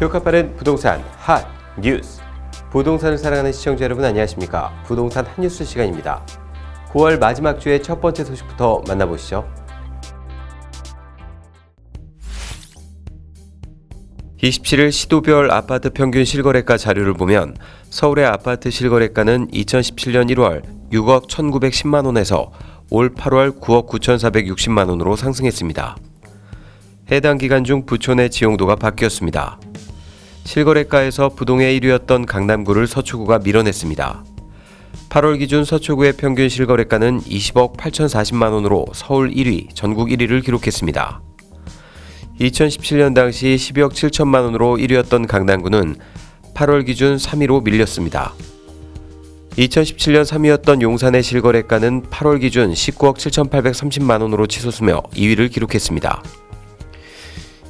효과 빠른 부동산 핫 뉴스. 부동산을 사랑하는 시청자 여러분 안녕하십니까? 부동산 핫뉴스 시간입니다. 9월 마지막 주의 첫 번째 소식부터 만나보시죠. 27일 시도별 아파트 평균 실거래가 자료를 보면 서울의 아파트 실거래가는 2017년 1월 6억 1,910만 원에서 올 8월 9억 9,460만 원으로 상승했습니다. 해당 기간 중 부촌 내 지용도가 바뀌었습니다. 실거래가에서 부동의 1위였던 강남구를 서초구가 밀어냈습니다. 8월 기준 서초구의 평균 실거래가는 20억 8,040만 원으로 서울 1위, 전국 1위를 기록했습니다. 2017년 당시 12억 7천만 원으로 1위였던 강남구는 8월 기준 3위로 밀렸습니다. 2017년 3위였던 용산의 실거래가는 8월 기준 19억 7,830만 원으로 치솟으며 2위를 기록했습니다.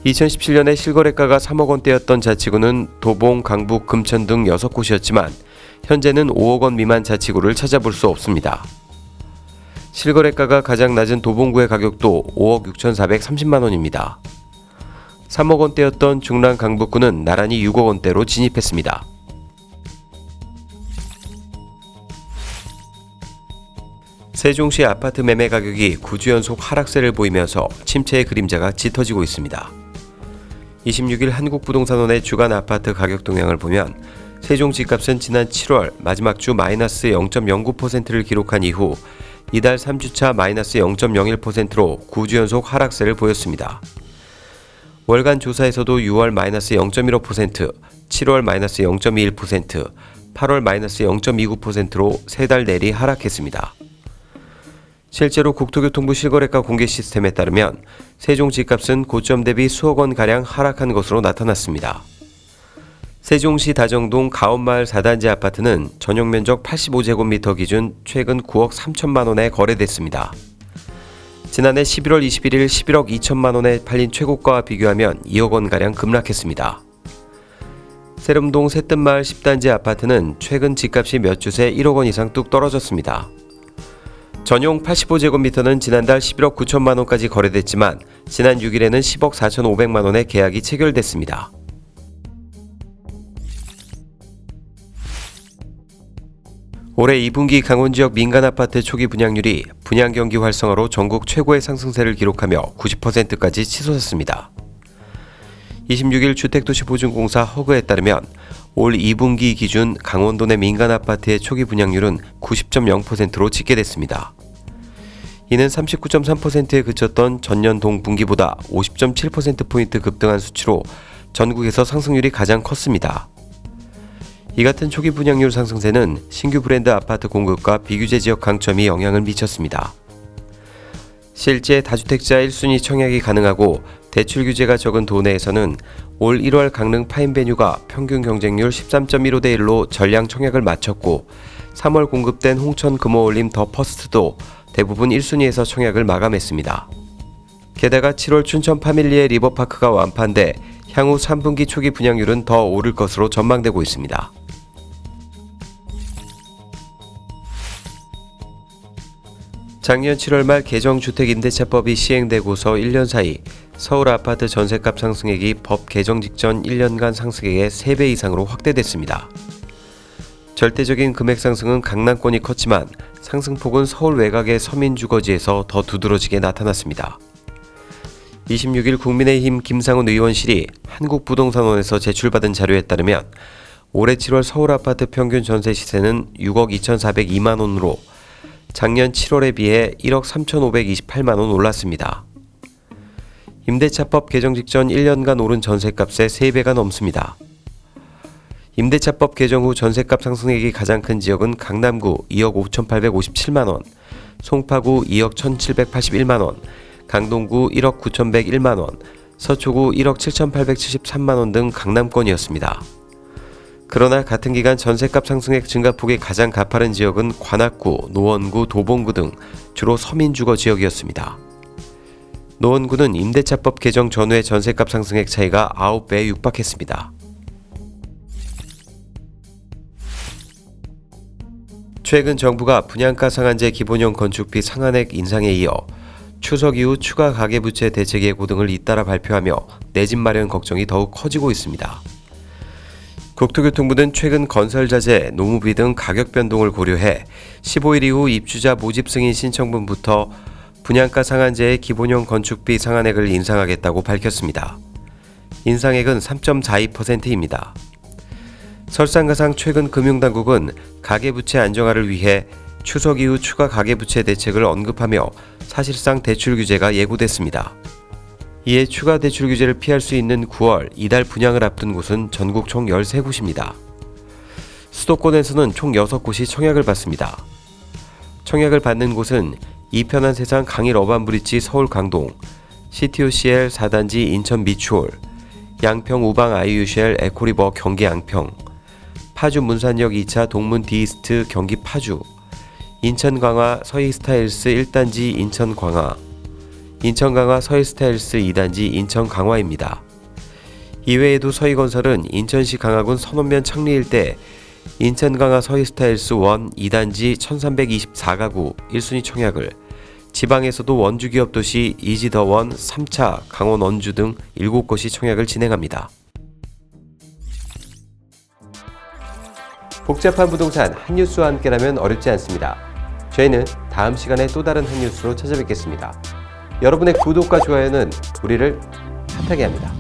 2017년에 실거래가가 3억 원대였던 자치구는 도봉, 강북, 금천 등 6곳이었지만 현재는 5억 원 미만 자치구를 찾아볼 수 없습니다. 실거래가가 가장 낮은 도봉구의 가격도 5억 6,430만 원입니다. 3억 원대였던 중랑 강북구는 나란히 6억 원대로 진입했습니다. 세종시 아파트 매매 가격이 9주 연속 하락세를 보이면서 침체의 그림자가 짙어지고 있습니다. 26일 한국부동산원의 주간 아파트 가격 동향을 보면 세종 집값은 지난 7월 마지막 주 마이너스 0.09%를 기록한 이후 이달 3주차 마이너스 0.01%로 9주 연속 하락세를 보였습니다. 월간 조사에서도 6월 마이너스 0.15%, 7월 마이너스 0.21%, 8월 마이너스 0.29%로 3달 내리 하락했습니다. 실제로 국토교통부 실거래가 공개 시스템에 따르면 세종 집값은 고점 대비 수억 원가량 하락한 것으로 나타났습니다. 세종시 다정동 가온마을 4단지 아파트는 전용 면적 85제곱미터 기준 최근 9억 3천만 원에 거래됐습니다. 지난해 11월 21일 11억 2천만 원에 팔린 최고가와 비교하면 2억 원가량 급락했습니다. 세름동 새뜸마을 10단지 아파트는 최근 집값이 몇 주 새 1억 원 이상 뚝 떨어졌습니다. 전용 85제곱미터는 지난달 11억 9천만 원까지 거래됐지만 지난 6일에는 10억 4,500만 원에 계약이 체결됐습니다. 올해 2분기 강원 지역 민간 아파트 초기 분양률이 분양 경기 활성화로 전국 최고의 상승세를 기록하며 90%까지 치솟았습니다. 26일 주택도시보증공사 허그에 따르면 올 2분기 기준 강원도 내 민간 아파트의 초기 분양률은 90.0%로 집계됐습니다. 이는 39.3%에 그쳤던 전년 동분기보다 50.7%포인트 급등한 수치로 전국에서 상승률이 가장 컸습니다. 이 같은 초기 분양률 상승세는 신규 브랜드 아파트 공급과 비규제 지역 강점이 영향을 미쳤습니다. 실제 다주택자 1순위 청약이 가능하고 대출 규제가 적은 도내에서는 올 1월 강릉 파인베뉴가 평균 경쟁률 13.15대 1로 전량 청약을 마쳤고 3월 공급된 홍천 금호올림 더 퍼스트도 대부분 1순위에서 청약을 마감했습니다. 게다가 7월 춘천 파밀리의 리버파크가 완판돼 향후 3분기 초기 분양률은 더 오를 것으로 전망되고 있습니다. 작년 7월 말 개정주택임대차법이 시행되고서 1년 사이 서울 아파트 전셋값 상승액이 법 개정 직전 1년간 상승액의 3배 이상으로 확대됐습니다. 절대적인 금액 상승은 강남권이 컸지만 상승폭은 서울 외곽의 서민 주거지에서 더 두드러지게 나타났습니다. 26일 국민의힘 김상훈 의원실이 한국부동산원에서 제출받은 자료에 따르면 올해 7월 서울 아파트 평균 전세 시세는 6억 2,402만 원으로 작년 7월에 비해 1억 3,528만 원 올랐습니다. 임대차법 개정 직전 1년간 오른 전셋값의 3배가 넘습니다. 임대차법 개정 후 전셋값 상승액이 가장 큰 지역은 강남구 2억 5,857만 원, 송파구 2억 1,781만 원, 강동구 1억 9,101만 원, 서초구 1억 7,873만 원 등 강남권이었습니다. 그러나 같은 기간 전셋값 상승액 증가폭이 가장 가파른 지역은 관악구, 노원구, 도봉구 등 주로 서민주거 지역이었습니다. 노원구는 임대차법 개정 전후의 전셋값 상승액 차이가 9배에 육박했습니다. 최근 정부가 분양가 상한제 기본형 건축비 상한액 인상에 이어 추석 이후 추가 가계부채 대책 예고 등을 잇따라 발표하며 내 집 마련 걱정이 더욱 커지고 있습니다. 국토교통부는 최근 건설자재, 노무비 등 가격 변동을 고려해 15일 이후 입주자 모집 승인 신청분부터 분양가 상한제의 기본형 건축비 상한액을 인상하겠다고 밝혔습니다. 인상액은 3.42%입니다. 설상가상 최근 금융당국은 가계부채 안정화를 위해 추석 이후 추가 가계부채 대책을 언급하며 사실상 대출 규제가 예고됐습니다. 이에 추가 대출 규제를 피할 수 있는 9월 이달 분양을 앞둔 곳은 전국 총 13곳입니다. 수도권에서는 총 6곳이 청약을 받습니다. 청약을 받는 곳은 이편한 세상 강일 어반브릿지 서울 강동, CTOCL 4단지 인천 미추홀, 양평 우방 IUCL 에코리버 경기 양평, 파주 문산역 2차 동문 디이스트 경기 파주, 인천 강화 서희스타일스 1단지 인천 강화, 인천 강화 서희스타일스 2단지 인천 강화입니다. 이외에도 서희건설은 인천시 강화군 선원면 창리 일대 인천 강화 서희스타일스 1 2단지 1324가구 1순위 청약을, 지방에서도 원주 기업 도시 이지더원 3차 강원 원주 등 7곳이 청약을 진행합니다. 복잡한 부동산 한 뉴스와 함께라면 어렵지 않습니다. 저희는 다음 시간에 또 다른 한 뉴스로 찾아뵙겠습니다. 여러분의 구독과 좋아요는 우리를 핫하게 합니다.